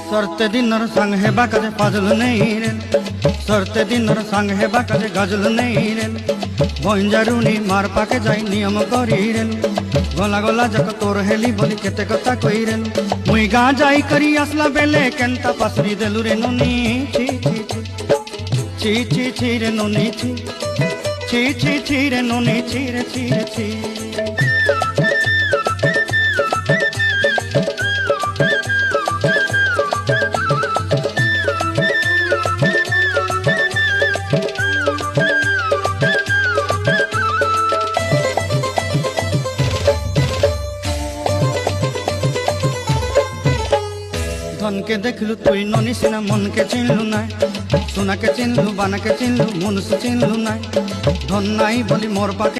सरते दिनर संग हेबा काजे फाजल नहीं रे, सरते दिनर संग हेबा काजे गजल नहीं रे। बंजारुनी मार पाके जाई नियम करी रे, गला गला जक तोर हेली बोली केते कथा कई रे। मुई गा जाई करी आसला बेले केंता पासरी देलु रे नुनी। छी छी छी छी छी रे नुनी छी, छी छी छी रे नुनी छी रे छी रे छी। धन के देखलु तुई ननी सिना मन के चिन्हलु नाय, सोना के चिन्हलु बाना के चिन्हलु मुनुष चिन्हलु नाय। धन नाई बोली मोर पाके